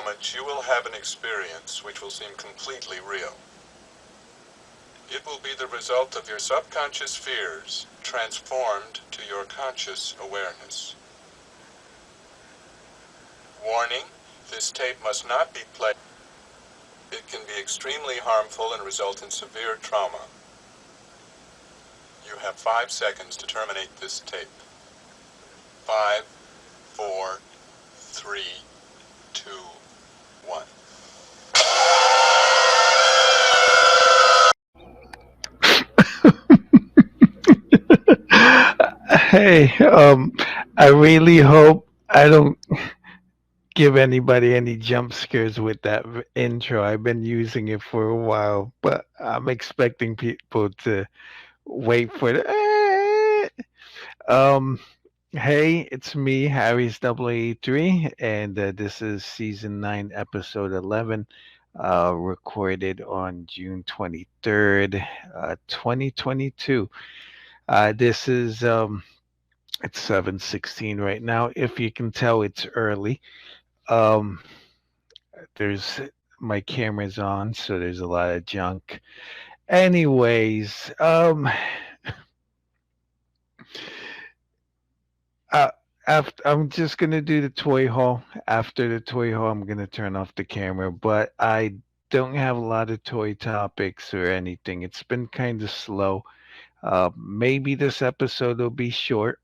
moment, you will have an experience which will seem completely real. It will be the result of your subconscious fears transformed to your conscious awareness. Warning, this tape must not be played. It can be extremely harmful and result in severe trauma. You have 5 seconds to terminate this tape. 5, 4, 3, 2, 1. Hey, I really hope I don't give anybody any jump scares with that intro. I've been using it for a while, but I'm expecting people to wait for the. Um, hey, it's me, Aries0083, and this is season 9, episode 11, recorded on June 23rd, 2022. This is it's 7:16 right now. If you can tell, it's early. Um, there's my camera's on, so there's a lot of junk. Anyways, uh, after I'm just gonna do the toy haul. After the toy haul, I'm gonna turn off the camera. But I don't have a lot of toy topics or anything. It's been kind of slow. Maybe this episode will be short,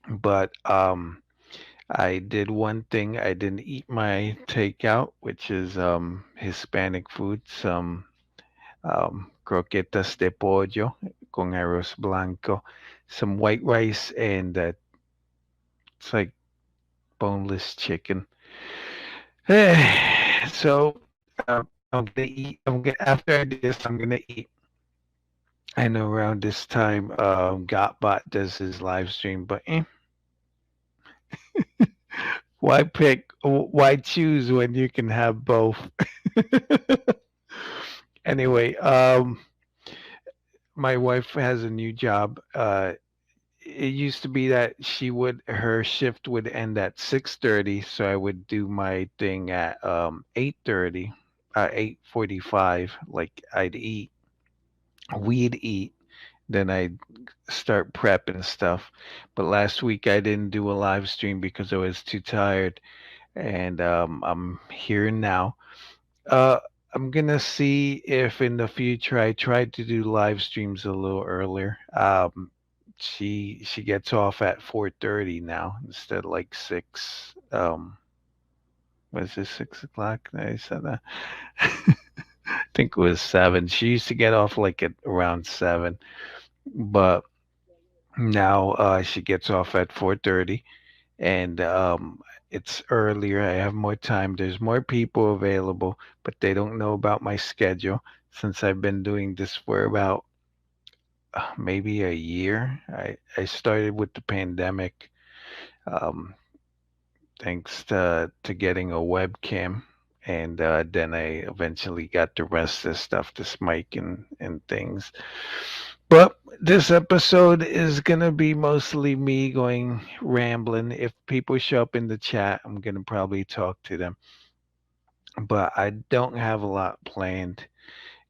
but I did one thing. I didn't eat my takeout, which is Hispanic food, some croquetas de pollo con arroz blanco, some white rice, and it's like boneless chicken. So I'm gonna eat. After I do this, I'm gonna eat. I know around this time, Gotbot does his live stream, but why pick? Why choose when you can have both? Anyway, my wife has a new job. It used to be that her shift would end at 6:30, so I would do my thing at 8:30, 8:45. Like we'd eat, then I'd start prepping stuff. But last week I didn't do a live stream because I was too tired, and I'm here now. Uh, I'm gonna see if in the future I try to do live streams a little earlier. She gets off at 4:30 now instead of like 6. Was it 6 o'clock? I said that. I think it was 7. She used to get off like at around 7, but now she gets off at 4:30, and it's earlier. I have more time. There's more people available, but they don't know about my schedule since I've been doing this for about maybe a year. I started with the pandemic, um, thanks to getting a webcam, and then I eventually got the rest of the stuff, this mic and things. But this episode is gonna be mostly me going rambling. If people show up in the chat, I'm gonna probably talk to them. But I don't have a lot planned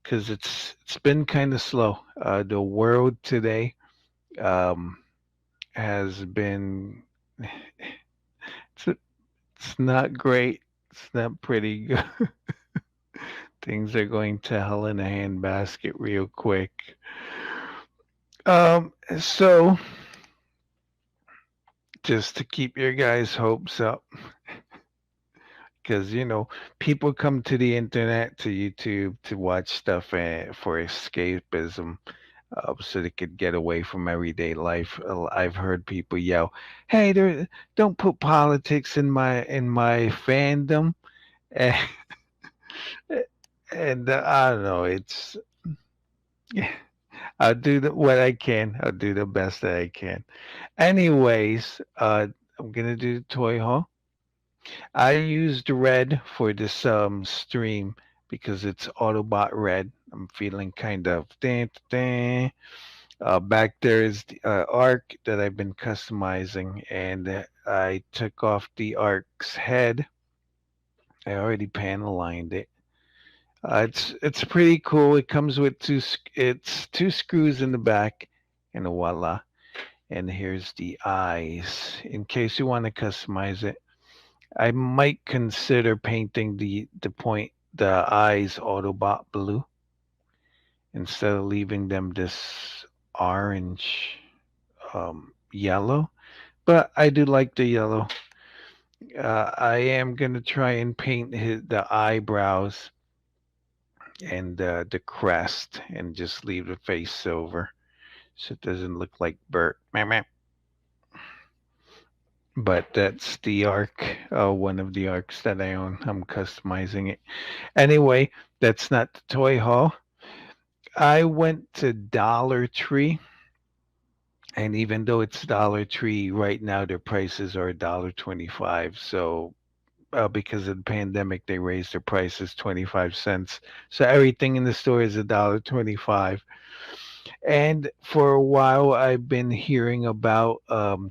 because it's been kind of slow. The world today um, has been it's, it's not great. It's not pretty good. Things are going to hell in a handbasket real quick. So just to keep your guys' hopes up, because people come to the internet, to YouTube, to watch stuff for escapism, so they could get away from everyday life. I've heard people yell, "Hey, don't put politics in my fandom," and, and I don't know. It's I'll do what I can. I'll do the best that I can. Anyways, I'm gonna do the toy haul. I used red for this stream because it's Autobot red. I'm feeling kind of back there is the arc that I've been customizing, and I took off the arc's head I already panel lined it. It's pretty cool. It comes with it's two screws in the back, and voila. And here's the eyes. In case you want to customize it, I might consider painting the eyes Autobot blue instead of leaving them this orange yellow. But I do like the yellow. I am gonna try and paint the eyebrows and the crest and just leave the face silver so it doesn't look like Bert. Meh, meh. But that's the arc, one of the arcs that I own. I'm customizing it. Anyway, that's not the toy haul. I went to Dollar Tree, and even though it's Dollar Tree right now, their prices are $1.25. So because of the pandemic, they raised their prices 25 cents. So everything in the store is $1.25. And for a while, I've been hearing about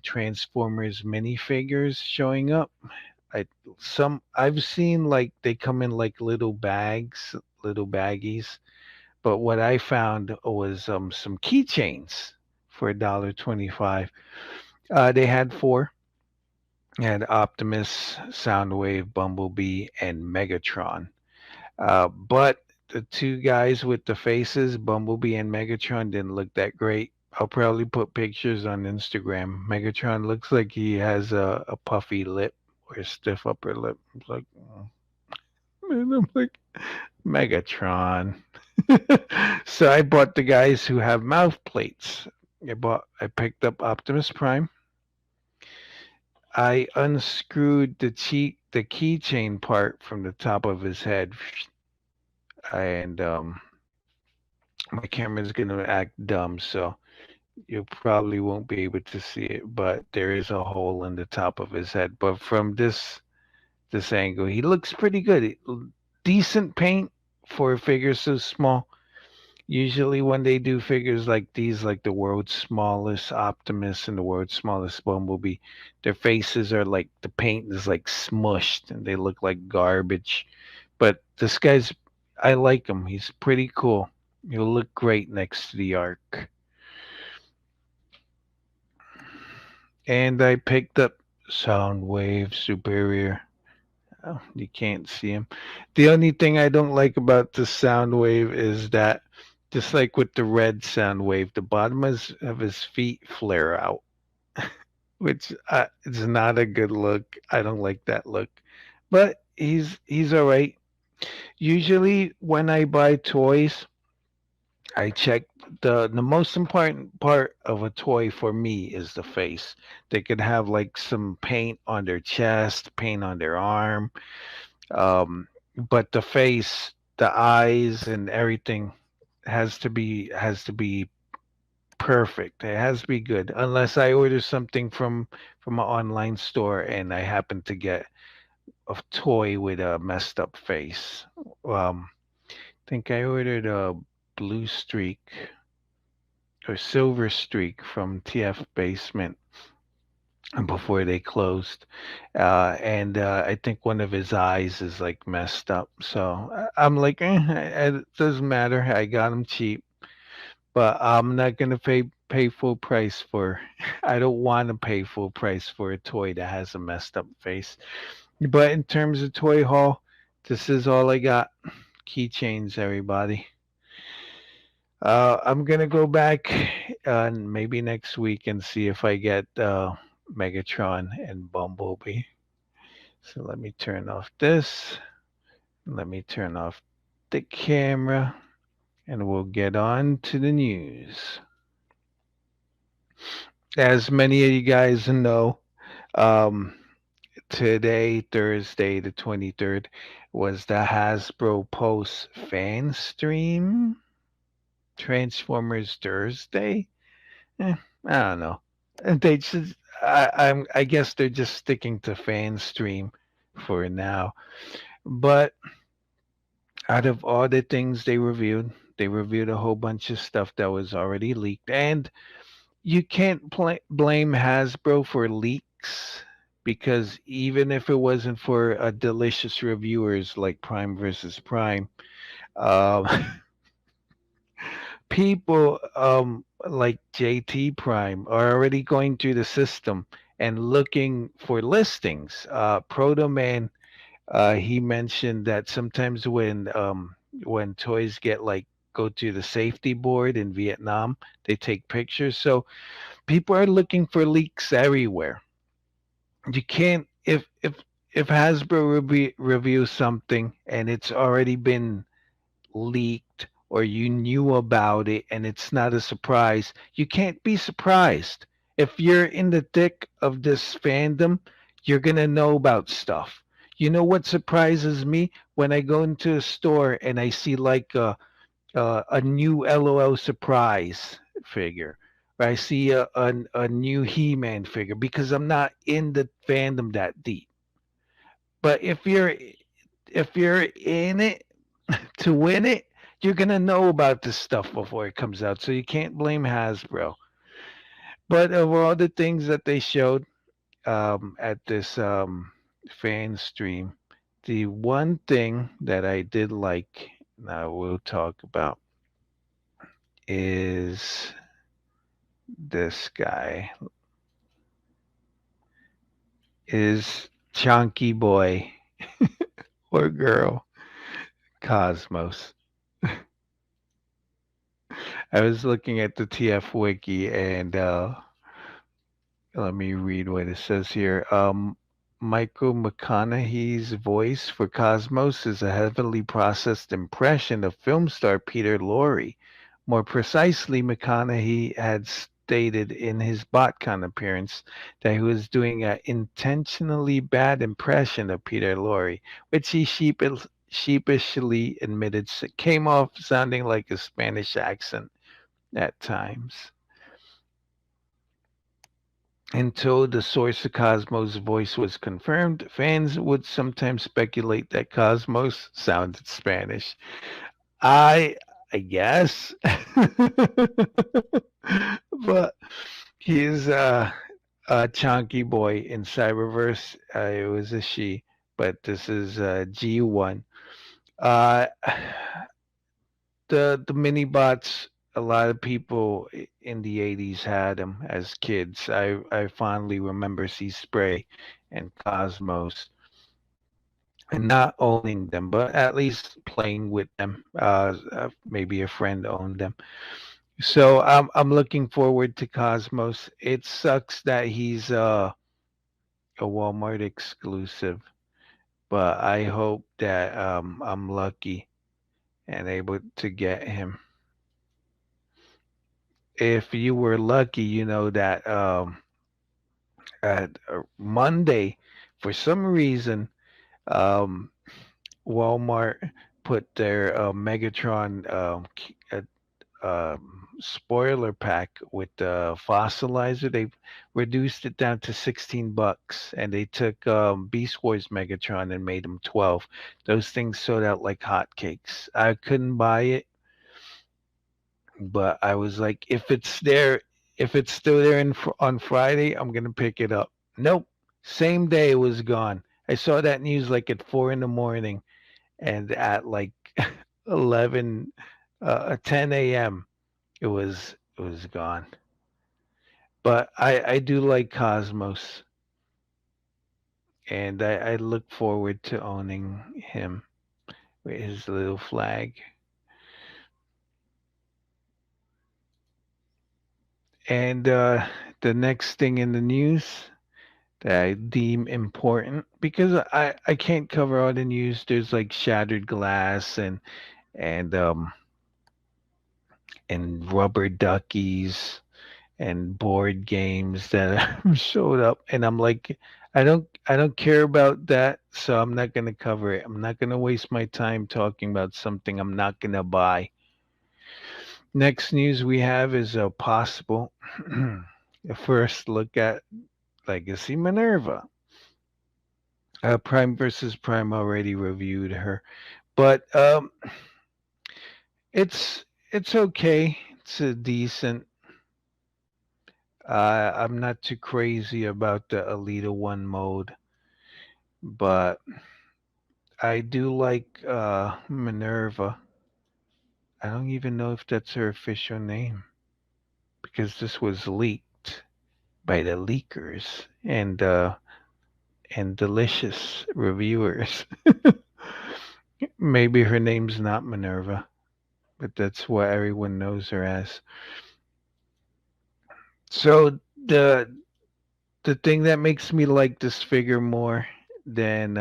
Transformers minifigures showing up. I I've seen like they come in like little bags, little baggies. But what I found was some keychains for $1.25. They had four. Had Optimus, Soundwave, Bumblebee, and Megatron. But the two guys with the faces, Bumblebee and Megatron, didn't look that great. I'll probably put pictures on Instagram. Megatron looks like he has a puffy lip or a stiff upper lip. It's like, man, I'm like, Megatron. So I bought the guys who have mouth plates. I picked up Optimus Prime. I unscrewed the keychain part from the top of his head, and my camera's gonna act dumb, so you probably won't be able to see it. But there is a hole in the top of his head. But from this angle, he looks pretty good. Decent paint for a figure so small. Usually, when they do figures like these, like the world's smallest Optimus and the world's smallest Bumblebee, their faces are like the paint is like smushed and they look like garbage. But this guy's, I like him. He's pretty cool. He'll look great next to the Ark. And I picked up Soundwave Superior. Oh, you can't see him. The only thing I don't like about the Soundwave is that, just like with the red Soundwave, the bottom of his feet flare out, which is not a good look. I don't like that look. But he's all right. Usually, when I buy toys, I check the most important part of a toy for me is the face. They could have like some paint on their chest, paint on their arm, but the face, the eyes, and everything has to be perfect. It has to be good. Unless I order something from an online store and I happen to get a toy with a messed up face. I think I ordered a blue streak or silver streak from TF Basement before they closed. And I think one of his eyes is like messed up. So I'm like, it doesn't matter. I got him cheap, but I'm not gonna pay full price for. I don't want to pay full price for a toy that has a messed up face. But in terms of toy haul, this is all I got. Keychains, everybody. I'm gonna go back maybe next week and see if I get Megatron and Bumblebee. So let me turn off this. Let me turn off the camera, and we'll get on to the news. As many of you guys know, um, today, Thursday, the 23rd, was the Hasbro Post fan stream. Transformers Thursday. I don't know. They just, I guess they're just sticking to fan stream for now. But out of all the things they reviewed a whole bunch of stuff that was already leaked, and you can't blame Hasbro for leaks because even if it wasn't for delicious reviewers like Prime versus Prime, um, people like JT Prime are already going through the system and looking for listings. Proto Man, he mentioned that sometimes when toys get like go to the safety board in Vietnam, they take pictures. So people are looking for leaks everywhere. You can't if Hasbro reviews something and it's already been leaked or you knew about it and it's not a surprise, you can't be surprised. If you're in the thick of this fandom, you're going to know about stuff. You know what surprises me when I go into a store and I see like a new LOL surprise figure. Or I see a new He-Man figure because I'm not in the fandom that deep. But if you're in it to win it, you're gonna know about this stuff before it comes out. So you can't blame Hasbro. But of all the things that they showed at this fan stream, the one thing that I did like, now we'll talk about, is this guy, is Chunky Boy or Girl, Cosmos. I was looking at the TF wiki and let me read what it says here. Michael McConaughey's voice for Cosmos is a heavily processed impression of film star Peter Lorre. More precisely, McConaughey had stated in his BotCon appearance that he was doing an intentionally bad impression of Peter Lorre, which he sheepishly admitted came off sounding like a Spanish accent at times. Until the source of Cosmos' voice was confirmed, fans would sometimes speculate that Cosmos sounded Spanish. I I guess. But he's a chunky boy in Cyberverse. It was a she, but this is G1. Uh the mini bots, a lot of people in the 80s had them as kids. I fondly remember Sea Spray and Cosmos, and not owning them, but at least playing with them. Maybe a friend owned them. So I'm looking forward to Cosmos. It sucks that he's a Walmart exclusive, but I hope that I'm lucky and able to get him. If you were lucky, you know that at Monday, for some reason, um, Walmart put their Megatron spoiler pack with the fossilizer. They reduced it down to $16, and they took Beast Wars Megatron and made them 12. Those things sold out like hotcakes. I couldn't buy it, but I was like, if it's still there on Friday, I'm gonna pick it up. Nope, same day it was gone. I saw that news like at 4 in the morning, and at like 11, 10 a.m. it was gone. But I do like Cosmos, and I look forward to owning him with his little flag. And the next thing in the news that I deem important, because I can't cover all the news. There's like shattered glass and um and rubber duckies and board games that showed up, and I'm like, I don't care about that, so I'm not gonna cover it. I'm not gonna waste my time talking about something I'm not gonna buy. Next news we have is a possible a first look at Legacy Minerva. Prime versus Prime already reviewed her, but it's okay. It's a decent I'm not too crazy about the Alita 1 mode, but I do like Minerva. I don't even know if that's her official name because this was leaked by the leakers and delicious reviewers. Maybe her name's not Minerva, but that's what everyone knows her as. So the thing that makes me like this figure more than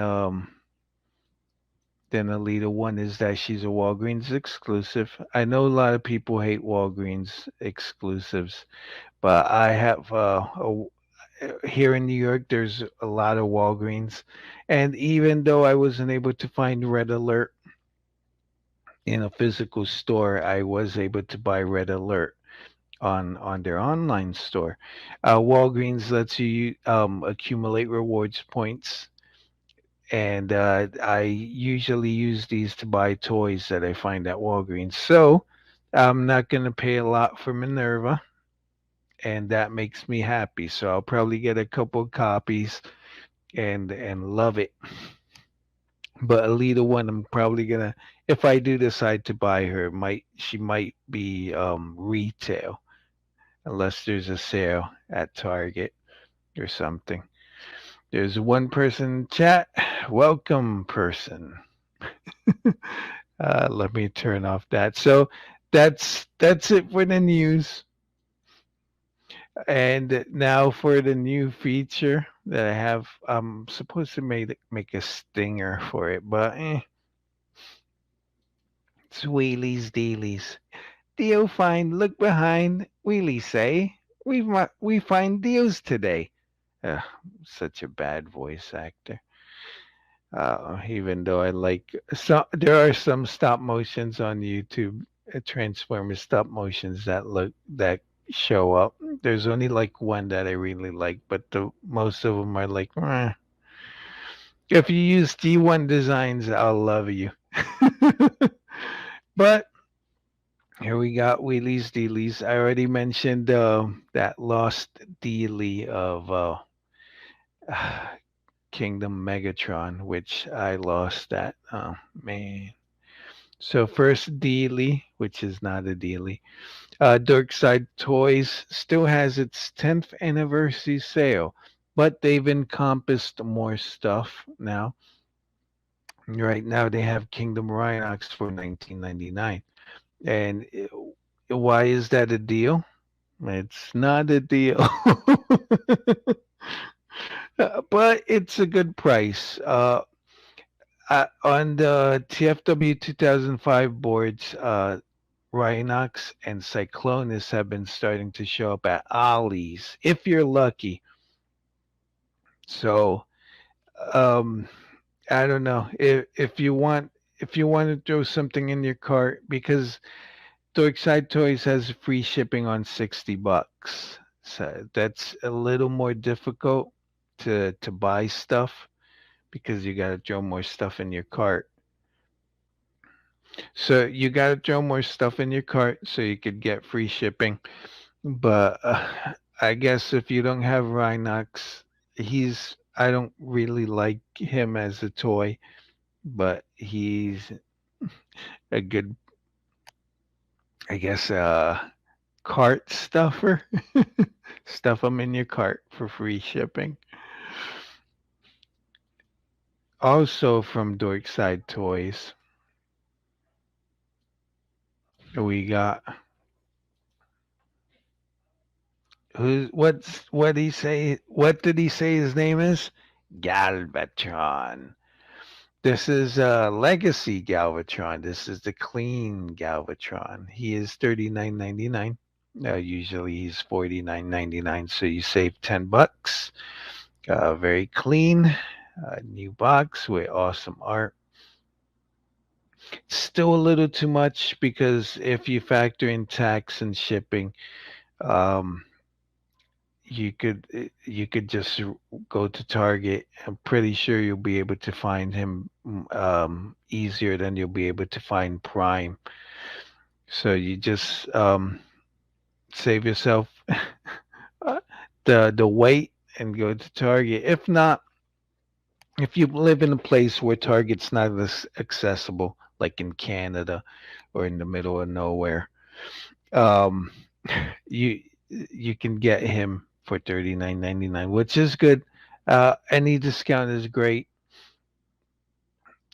Alita One is that she's a Walgreens exclusive. I know a lot of people hate Walgreens exclusives, but I have here in New York. There's a lot of Walgreens, and even though I wasn't able to find Red Alert in a physical store, I was able to buy Red Alert on their online store. Walgreens lets you accumulate rewards points, and I usually use these to buy toys that I find at Walgreens. So I'm not gonna pay a lot for Minerva, and that makes me happy. So I'll probably get a couple copies and love it. But Alita One, I'm probably gonna, if I do decide to buy her, might she might be retail unless there's a sale at Target or something. There's one person in chat. Welcome, person. Let me turn off that. So that's it for the news. And now for the new feature that I have. I'm supposed to make a stinger for it, but it's wheelies dealies. Dio find, look behind. Wheelie say, we find deals today. Ugh, such a bad voice actor. Even though I like so, there are some stop motions on YouTube, Transformers stop motions that show up. There's only like one that I really like, but the most of them are like, "Meh." If you use D1 designs, I'll love you. But here we got wheelies dealies. I already mentioned that lost dealie of Kingdom Megatron, which I lost that. Oh man. So first dealie, which is not a dealie. Dorkside Toys still has its 10th anniversary sale, but they've encompassed more stuff now. Right now they have Kingdom Rhinox for 19.99. And why is that a deal? It's not a deal. But it's a good price. On the TFW 2005 boards, Rhinox and Cyclonus have been starting to show up at Ollie's if you're lucky. So, um, I don't know if you want to throw something in your cart because Dorkside Toys has free shipping on $60. So that's a little more difficult to buy stuff because you got to throw more stuff in your cart. So you got to throw more stuff in your cart so you could get free shipping. But I guess if you don't have Rhinox, I don't really like him as a toy, but he's a good, I guess, cart stuffer. Stuff them in your cart for free shipping. Also from Dorkside Toys, we got what he say? What did he say his name is? Galvatron. This is Legacy Galvatron. This is the clean Galvatron. He is 39.99. Usually he's 49.99, so you save $10. Very clean, new box with awesome art. Still a little too much because if you factor in tax and shipping, um, you could just go to Target. I'm pretty sure you'll be able to find him easier than you'll be able to find Prime. So you just save yourself the weight and go to Target. If not, if you live in a place where Target's not as accessible, like in Canada or in the middle of nowhere, um, you you can get him for $39.99, which is good. Any discount is great.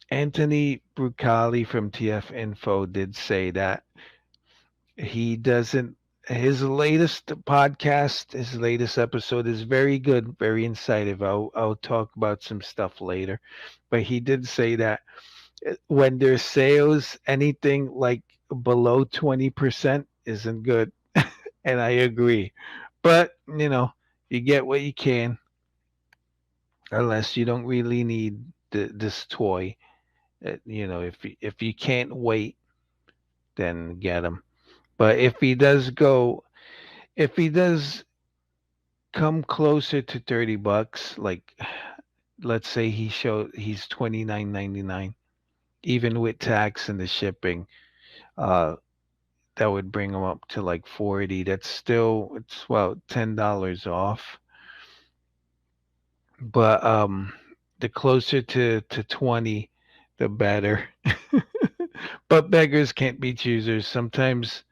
Anthony Brucali from TF Info did say that he doesn't. His latest podcast, his latest episode is very good, very insightful. I'll talk about some stuff later, but he did say that when there's sales, anything like below 20% isn't good, and I agree. But you get what you can, unless you don't really need this toy. If you can't wait, then get him. But if he does come closer to $30, like let's say he's 29.99, even with tax and the shipping, uh, that would bring him up to like 40. That's still it's well $10 off. But the closer to 20, the better. But beggars can't be choosers. Sometimes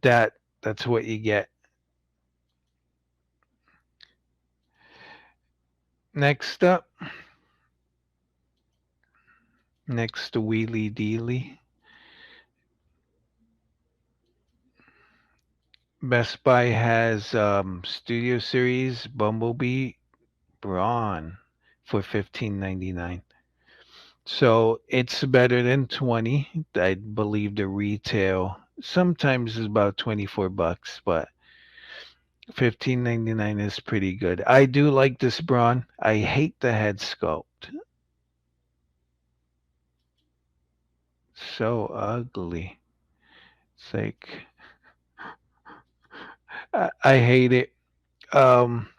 that's what you get. Next up, next to Wheelie Dealy, Best Buy has Studio Series Bumblebee Brawn for 15.99. So it's better than 20. I believe the retail sometimes is about $24, but 15.99 is pretty good. I do like this Brawn. I hate the head sculpt. So ugly. It's like I hate it. Um,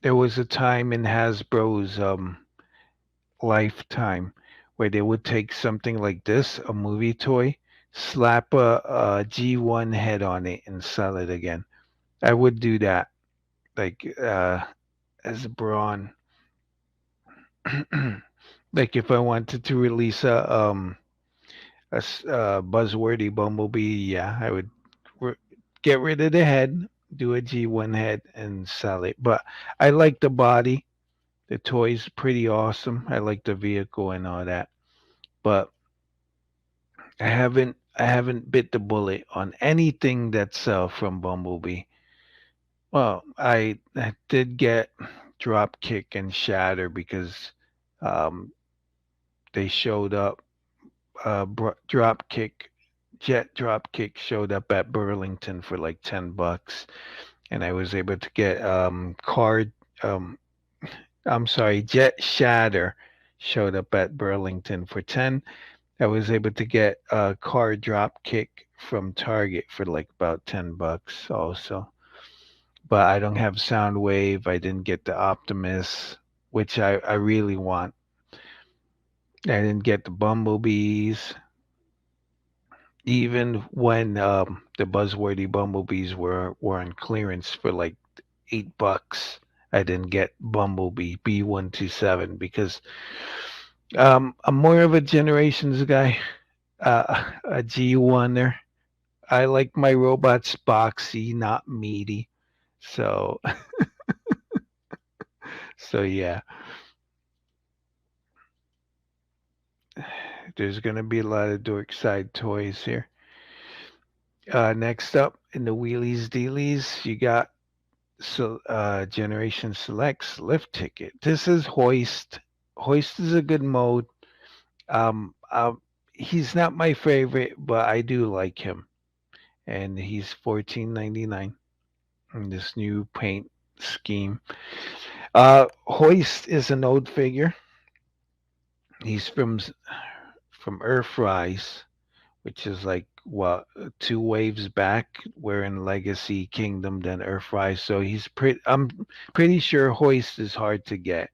there was a time in Hasbro's lifetime where they would take something like this, a movie toy, slap a G1 head on it, and sell it again. I would do that, like as a Brawn. Like if I wanted to release a buzzworthy Bumblebee, yeah, I would r- get rid of the head, do a G1 head, and sell it. But I like the body. The toy's pretty awesome. I like the vehicle and all that. But I haven't bit the bullet on anything that's from Bumblebee. Well, I did get Dropkick and Shatter because um, they showed up. Dropkick, Jet Dropkick showed up at Burlington for like $10, and I was able to get card. Um, I'm sorry, Jet Shatter showed up at Burlington for 10. I was able to get a car drop kick from Target for like about $10 also. But I don't have Soundwave. I didn't get the Optimus, which I really want. I didn't get the Bumblebees. Even when the buzzworthy Bumblebees were on clearance for like $8, I didn't get Bumblebee B127 because I'm more of a Generations guy, a G1er. I like my robots boxy, not meaty. So, so yeah, there's gonna be a lot of dork side toys here. Next up in the wheelies dealies, you got Generation Selects lift ticket. This is Hoist. Hoist is a good mode. Um, um, he's not my favorite, but I do like him, and he's 14.99 in this new paint scheme. Hoist is an old figure. He's from Earthrise, which is like what two waves back. We're in Legacy Kingdom, then Earthrise. So he's pretty. I'm pretty sure Hoist is hard to get.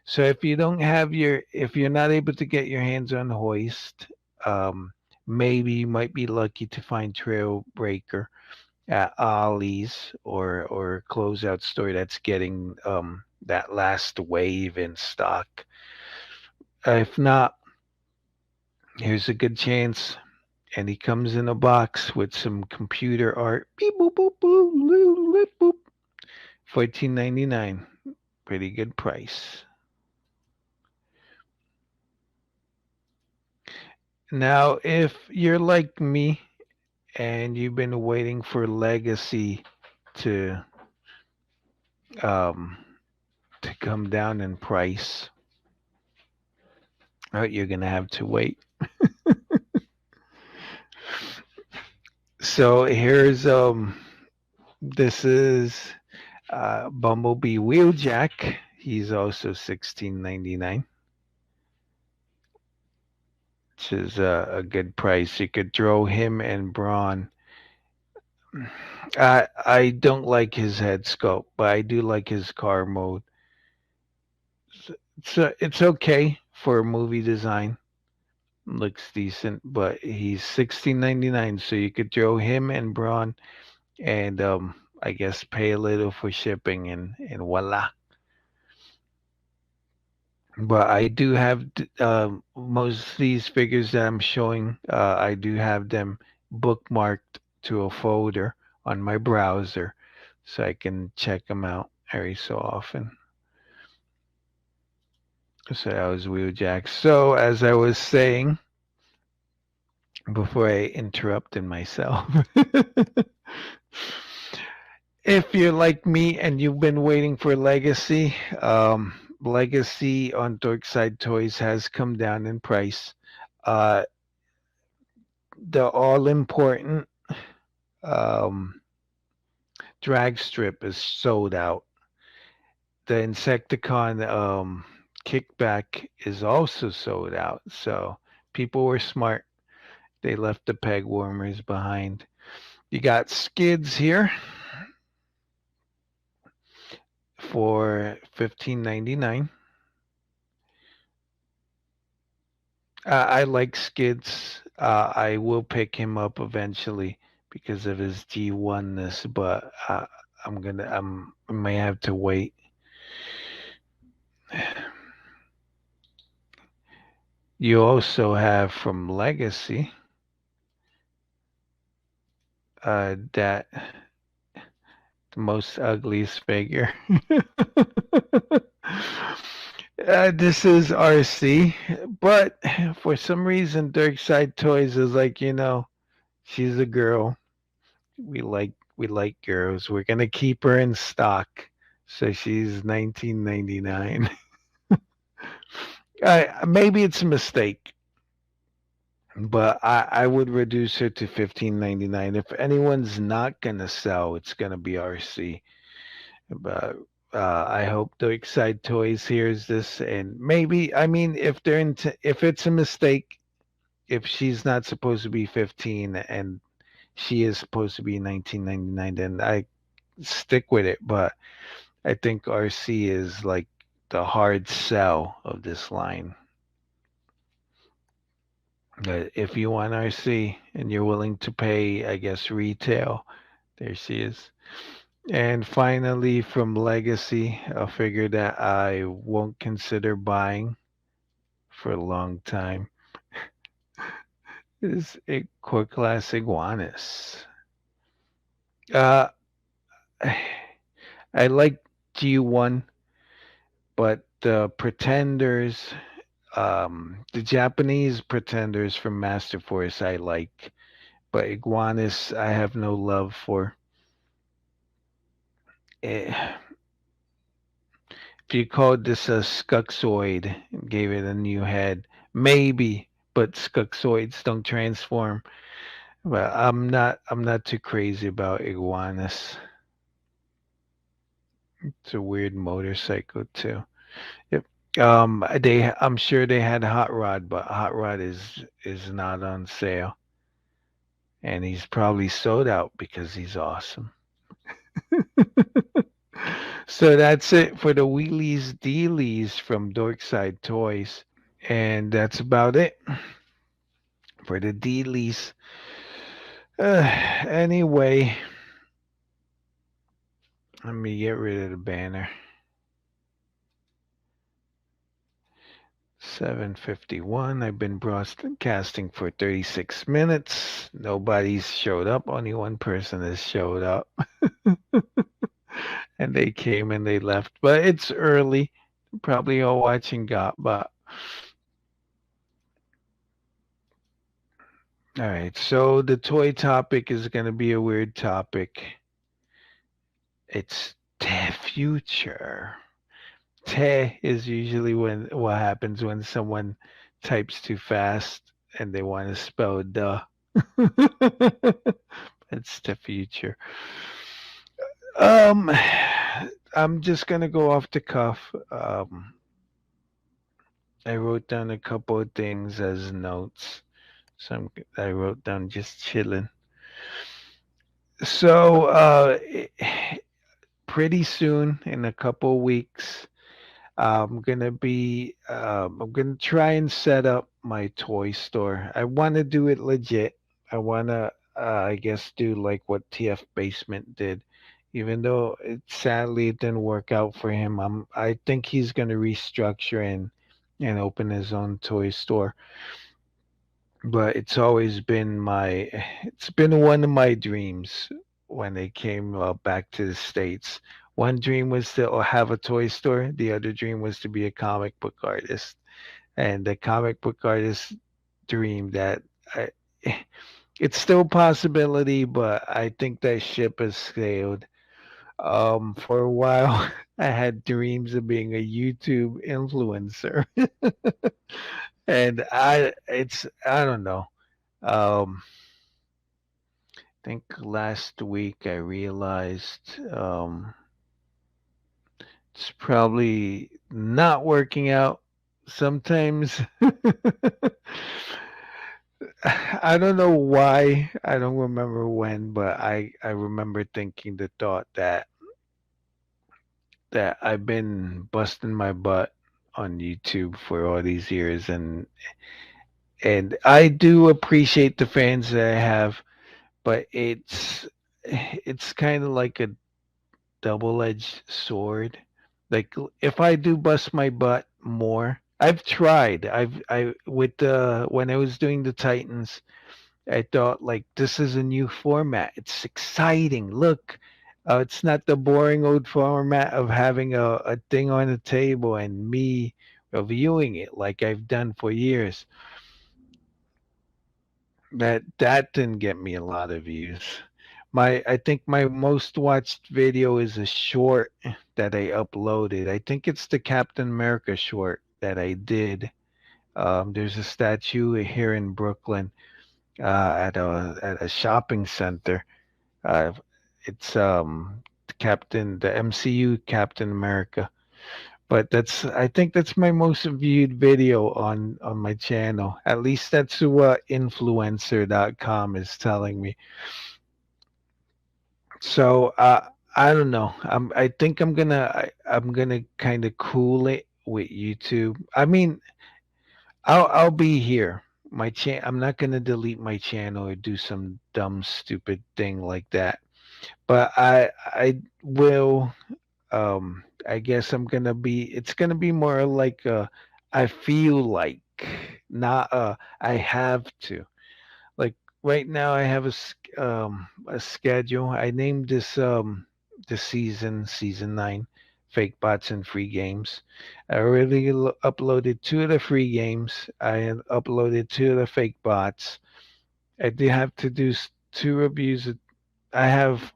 So if you're not able to get your hands on Hoist, maybe you might be lucky to find Trailbreaker. at Ollie's or closeout store that's getting that last wave in stock. If not, here's a good chance. And he comes in a box with some computer art. Beep boop boop boop boop boop boop. 14.99. Pretty good price. Now, if you're like me and you've been waiting for Legacy to um to come down in price, you're gonna have to wait. So here's this is Bumblebee Wheeljack. He's also 16.99, which is a good price. You could throw him and Brawn. I don't like his head sculpt, but I do like his car mode. It's okay for a movie design. Looks decent, but he's 16.99, so you could throw him and Braun and I guess pay a little for shipping and voila. But I do have most of these figures that I'm showing. I do have them bookmarked to a folder on my browser, so I can check them out every so often. So that was Wheeljack. So as I was saying before I interrupted myself, if you're like me and you've been waiting for Legacy, Legacy on Dorkside Toys has come down in price. Uh, the all important um, drag strip is sold out. The Insecticon kickback is also sold out. So people were smart. They left the peg warmers behind. You got skids here for 15.99. I like Skids. I will pick him up eventually because of his G1ness, but I may have to wait. You also have from Legacy that the most ugliest figure. This is RC, but for some reason, Dirkside Toys is like, she's a girl. We like girls. We're gonna keep her in stock. So she's 19.99. Maybe it's a mistake, but I would reduce her to 15.99. If anyone's not gonna sell, it's gonna be RC. But I hope Dirkside Toys hears this, and maybe if it's a mistake, if she's not supposed to be 15 and she is supposed to be 19.99, then I stick with it. But I think RC is like the hard sell of this line. But if you want RC and you're willing to pay, I guess, retail, there she is. And finally, from Legacy, a figure that I won't consider buying for a long time is a core class iguanas. Uh, I like G1, but the pretenders, the Japanese pretenders from Master Force, I like, but iguanas, I have no love for. Eh, if you called this a Skuxoid and gave it a new head, maybe, but Skuxoids don't transform. But I'm not too crazy about iguanas. It's a weird motorcycle too. Yep. I'm sure they had Hot Rod, but Hot Rod is not on sale, and he's probably sold out because he's awesome. So that's it for the wheelies dealies from Dorkside Toys, and that's about it for the dealies. Anyway, Let me get rid of the banner. 7:51. I've been broadcasting for 36 minutes. Nobody's showed up. Only one person has showed up. And they came and they left. But it's early. Probably all watching But all right. So the toy topic is going to be a weird topic. It's the future. Te is usually when what happens when someone types too fast and they want to spell duh. It's the future. Um, I'm just gonna go off the cuff. I wrote down a couple of things as notes. I wrote down just chilling. So, pretty soon, in a couple of weeks, I'm gonna try and set up my toy store. I want to do it legit. I want to, I guess, do like what TF Basement did. Even though sadly it didn't work out for him, I think he's gonna restructure and open his own toy store. But it's been one of my dreams when they came back to the States. One dream was to have a toy store. The other dream was to be a comic book artist. And the comic book artist dream that I, it's still a possibility, but I think that ship has sailed. For a while, I had dreams of being a YouTube influencer, and I don't know. Um, I think last week I realized it's probably not working out sometimes. I don't know why. I don't remember when, but I remember thinking the thought that I've been busting my butt on YouTube for all these years, and I do appreciate the fans that I have, but it's kind of like a double-edged sword. Like if I do bust my butt more, I've tried. I with the when I was doing the Titans, I thought like this is a new format. It's exciting. Look, it's not the boring old format of having a thing on the table and me reviewing it like I've done for years. That didn't get me a lot of views. I think my most watched video is a short that I uploaded. I think it's the Captain America short that I did. There's a statue here in Brooklyn at a shopping center. Uh, it's the MCU Captain America. But I think that's my most viewed video on my channel. At least that's what influencer.com is telling me. So I don't know. I think I'm gonna kind of cool it with YouTube. I mean, I'll be here. I'm not gonna delete my channel or do some dumb stupid thing like that. But I will I guess it's gonna be more like I feel like, not I have to. Like right now I have a schedule. I named the season 9 fake bots and free games. I already uploaded 2 of the free games. I had uploaded 2 of the fake bots. I did have to do 2 reviews. I have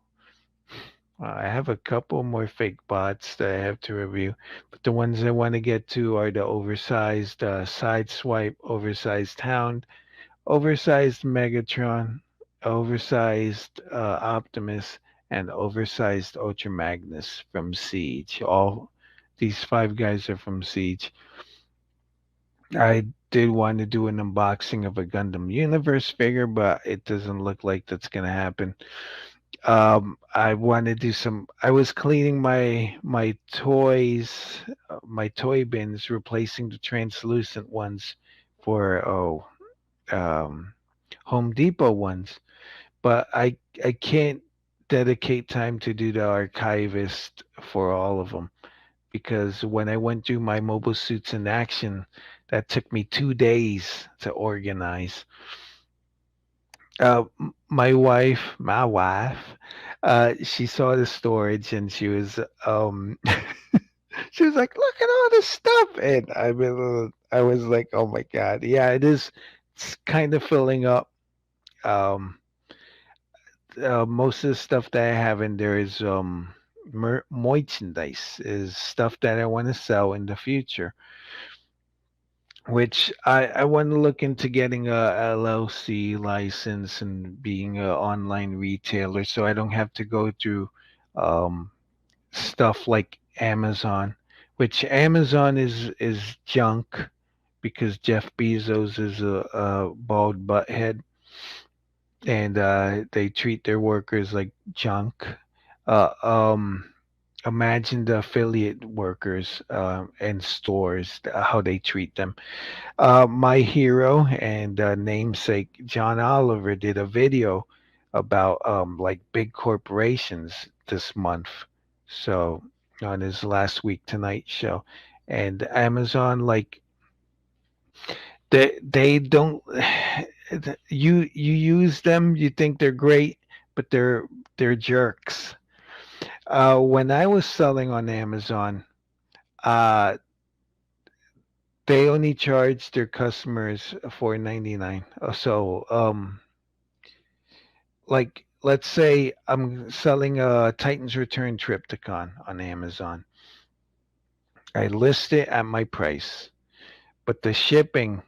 I have a couple more fake bots that I have to review, but the ones I want to get to are the oversized Sideswipe, oversized Hound, oversized Megatron, oversized Optimus, and oversized Ultra Magnus from Siege. All these 5 guys are from Siege. I did want to do an unboxing of a Gundam Universe figure, but it doesn't look like that's gonna happen. I want to do some. I was cleaning my toys, my toy bins, replacing the translucent ones for um, Home Depot ones, but I can't. dedicate time to do the archivist for all of them, because when I went through my mobile suits in action, that took me 2 days to organize. My wife, she saw the storage and she was, she was like, "Look at all this stuff," and I was like, "Oh my god, yeah, it is. It's kind of filling up." Um, Most of the stuff that I have in there is merchandise, is stuff that I want to sell in the future, which I want to look into getting a LLC license and being an online retailer, so I don't have to go through um, stuff like Amazon, which Amazon is junk because Jeff Bezos is a bald butthead, and they treat their workers like junk. Uh, um, Imagine the affiliate workers and stores, how they treat them. My hero and namesake John Oliver did a video about like big corporations this month. So on his last week tonight show, and Amazon, like they don't, you use them, you think they're great, but they're jerks. When I was selling on Amazon, uh, they only charge their customers 4.99. So, like, let's say I'm selling a Titan's Return Triptychon on Amazon. I list it at my price, but the shipping,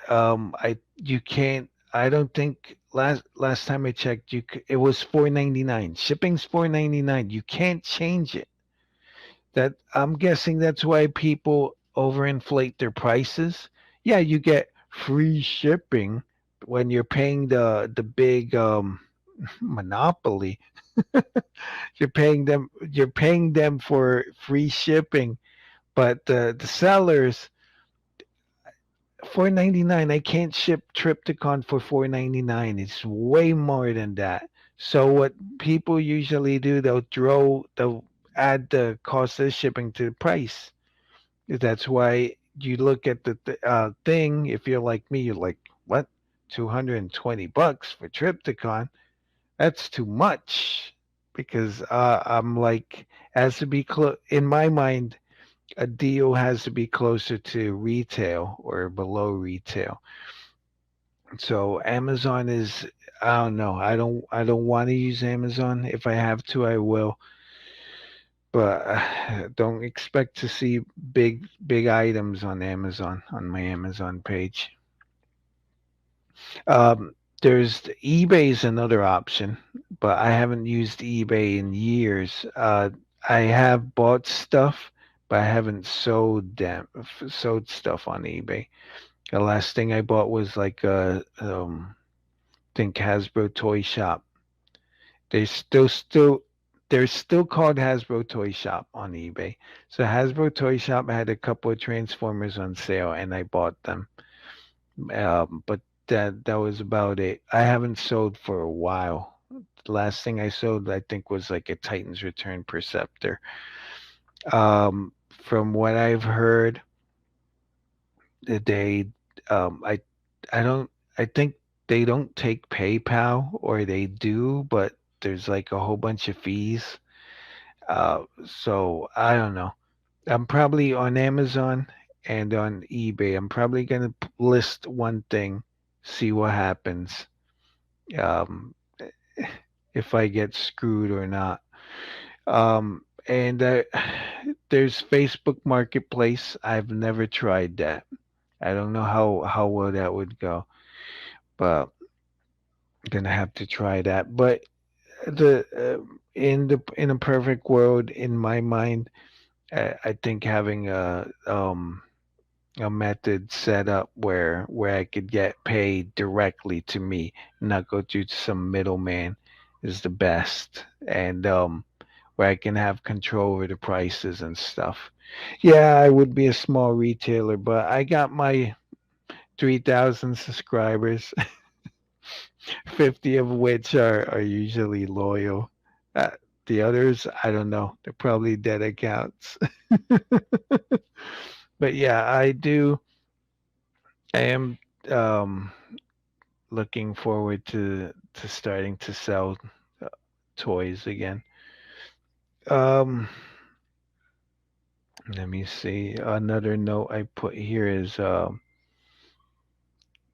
I you can't. I don't think last time I checked, it was 4.99. Shipping's 4.99. You can't change it. That I'm guessing that's why people overinflate their prices. Yeah, you get free shipping when you're paying the big monopoly. You're paying them for free shipping, but the sellers 4.99. I can't ship Triptychon for 4.99. It's way more than that. So what people usually do, they'll add the cost of shipping to the price. That's why you look at the thing. If you're like me, you're like, what? $220 for Triptychon? That's too much. Because I'm like, has to be in my mind, a deal has to be closer to retail or below retail. So Amazon is, I don't know. I don't want to use Amazon. If I have to, I will. But don't expect to see big items on Amazon, on my Amazon page. Um, there's eBay's another option, but I haven't used eBay in years. I have bought stuff, but I haven't sold stuff on eBay. The last thing I bought was like a think Hasbro Toy Shop. They they're still called Hasbro Toy Shop on eBay. So Hasbro Toy Shop had a couple of Transformers on sale, and I bought them. But that was about it. I haven't sold for a while. The last thing I sold, I think, was like a Titan's Return Perceptor. From what I've heard, they, I, I don't, I think they don't take PayPal, or they do, but there's like a whole bunch of fees. So I don't know. I'm probably on Amazon and on eBay. I'm probably gonna list one thing, see what happens. Um, if I get screwed or not. And there's Facebook Marketplace. I've never tried that. I don't know how well that would go, but I'm gonna have to try that. But the in a perfect world, in my mind, I think having a method set up where I could get paid directly to me, not go through some middleman, is the best. And where I can have control over the prices and stuff. Yeah, I would be a small retailer, but I got my 3,000 subscribers. 50 of which are usually loyal. Uh, the others, I don't know. They're probably dead accounts. But yeah, I am um, looking forward to starting to sell uh, toys again. Um, Let me see. Another note I put here is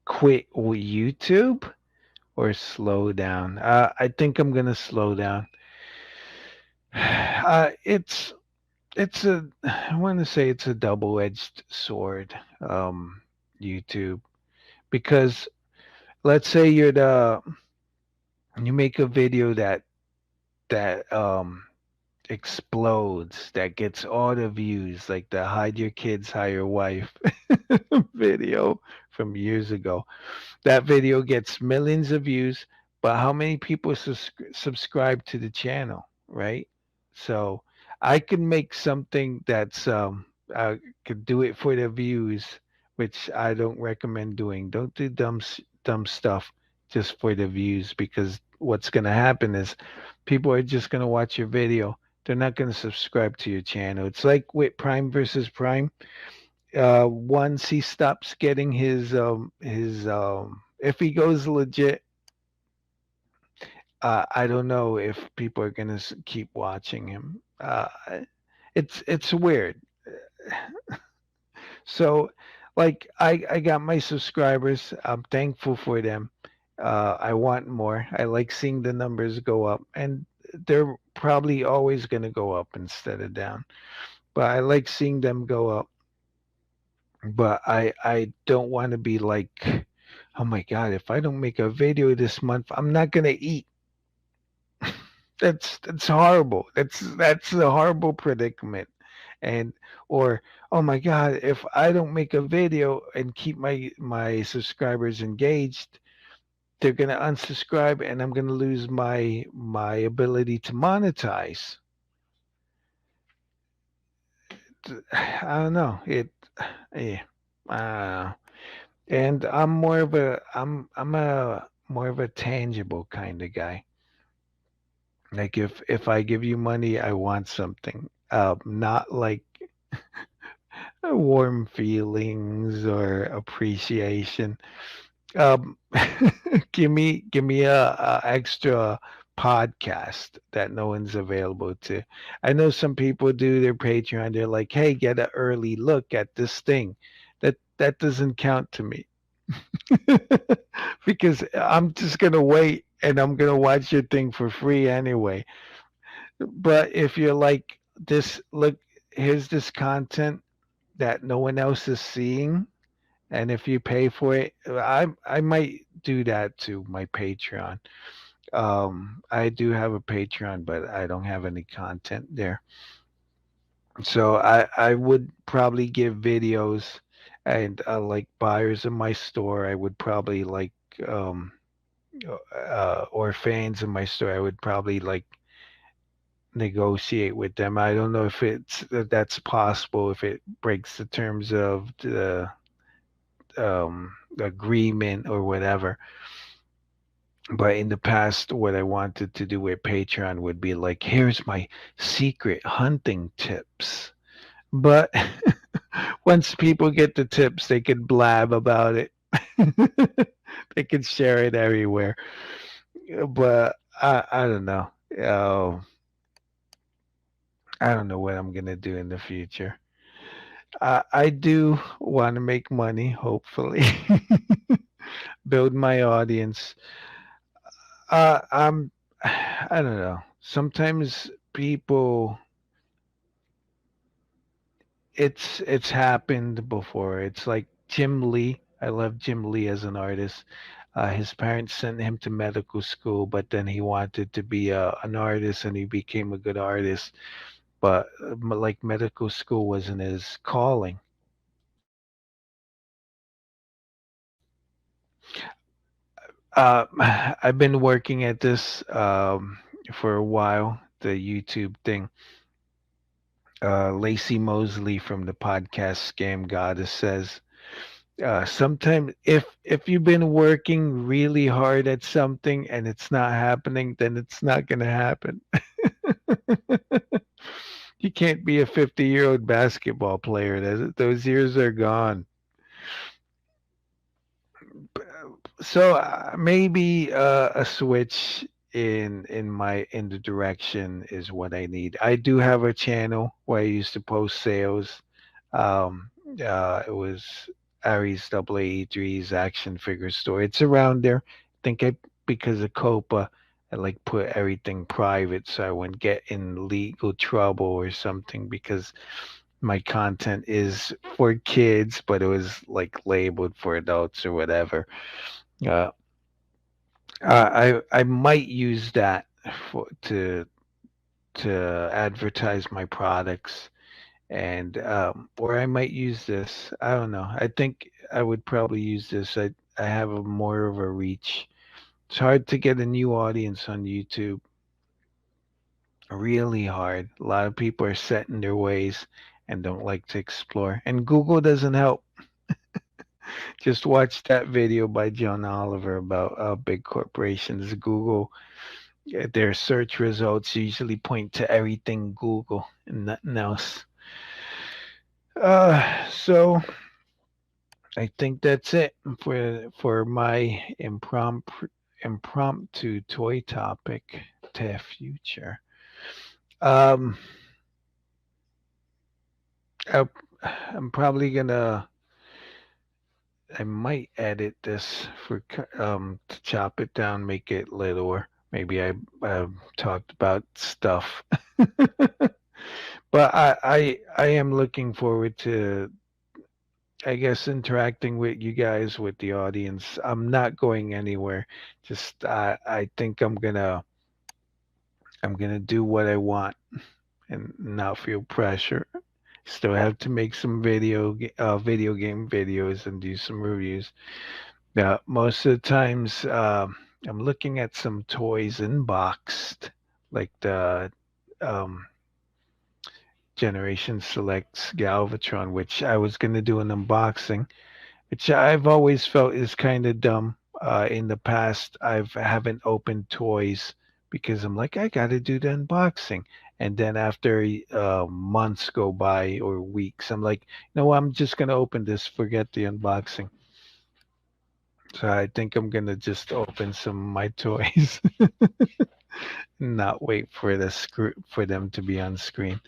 quit YouTube or slow down. I think I'm gonna slow down. It's I want to say it's a double-edged sword. YouTube, because let's say you make a video that explodes, that gets all the views, like the hide your kids, hide your wife video from years ago. That video gets millions of views, but how many people subscribe to the channel, right? So I can make something that's I could do it for the views, which I don't recommend doing. Don't do dumb stuff just for the views, because what's going to happen is people are just going to watch your video. They're not going to subscribe to your channel. It's like with Prime versus Prime. Once he stops getting his if he goes legit, I don't know if people are gonna keep watching him. It's weird. So, like, I got my subscribers. I'm thankful for them. I want more. I like seeing the numbers go up, and they're probably always gonna go up instead of down. But I like seeing them go up. But I don't want to be like, oh my god, if I don't make a video this month, I'm not gonna eat. That's horrible. That's a horrible predicament. And or oh my god, if I don't make a video and keep my subscribers engaged, they're gonna unsubscribe and I'm gonna lose my ability to monetize. I don't know. Yeah. Uh, and I'm a more of a tangible kind of guy. Like if I give you money, I want something. Not like warm feelings or appreciation. Um, give me a extra podcast that no one's available to. I know some people do their Patreon. They're like, hey, get an early look at this thing. That doesn't count to me. Because I'm just gonna wait and I'm gonna watch your thing for free anyway. But if you're like this, look, here's this content that no one else is seeing, and if you pay for it, I might do that to my Patreon. I do have a Patreon, but I don't have any content there. So I would probably give videos, and like buyers in my store, I would probably like um or fans in my store, I would probably like negotiate with them. I don't know if that's possible, if it breaks the terms of the agreement or whatever. But in the past, what I wanted to do with Patreon would be like, here's my secret hunting tips. But once people get the tips, they could blab about it. They could share it everywhere. But I don't know. Uh, I don't know what I'm gonna do in the future. I do want to make money, hopefully, build my audience. I'm, I don't know. Sometimes people, it's happened before. It's like Jim Lee. I love Jim Lee as an artist. His parents sent him to medical school, but then he wanted to be an artist, and he became a good artist. But like medical school wasn't his calling. I've been working at this for a while, the YouTube thing. Lacey Mosley from the podcast Scam Goddess says Sometimes if you've been working really hard at something and it's not happening, then it's not going to happen. You can't be a 50-year-old basketball player. Those years are gone. So maybe a switch in the direction is what I need. I do have a channel where I used to post sales. It was Aries0083's action figure store. It's around there. I think because of Copa, I like put everything private so I wouldn't get in legal trouble or something because my content is for kids, but it was like labeled for adults or whatever. Uh, I might use that to advertise my products, and or I might use this. I don't know. I think I would probably use this. I have a more of a reach. It's hard to get a new audience on YouTube. Really hard. A lot of people are set in their ways and don't like to explore. And Google doesn't help. Just watch that video by John Oliver about big corporations. Google, their search results usually point to everything Google and nothing else. So I think that's it for my impromptu toy topic to future. Um, I, I'm probably gonna. I might edit this to chop it down, make it littler. Maybe I talked about stuff, but I am looking forward to, I guess, interacting with you guys, with the audience. I'm not going anywhere. Just I think I'm gonna do what I want and not feel pressure. Still have to make some video game videos and do some reviews. Now, most of the times, I'm looking at some toys unboxed, like the um, Generation Selects Galvatron, which I was going to do an unboxing, which I've always felt is kind of dumb. In the past, haven't opened toys because I'm like, I got to do the unboxing. And then after months go by or weeks, I'm like, no, I'm just going to open this, forget the unboxing. So I think I'm gonna just open some of my toys, not wait for for them to be on screen.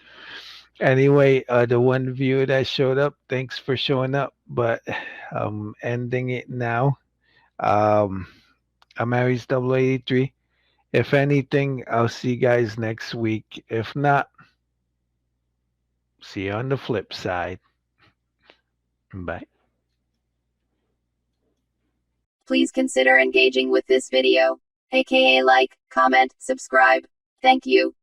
Anyway, the one viewer that showed up, thanks for showing up. But I'm ending it now. Um, I'm Aries 83. If anything, I'll see you guys next week. If not, see you on the flip side. Bye. Please consider engaging with this video, aka like, comment, subscribe. Thank you.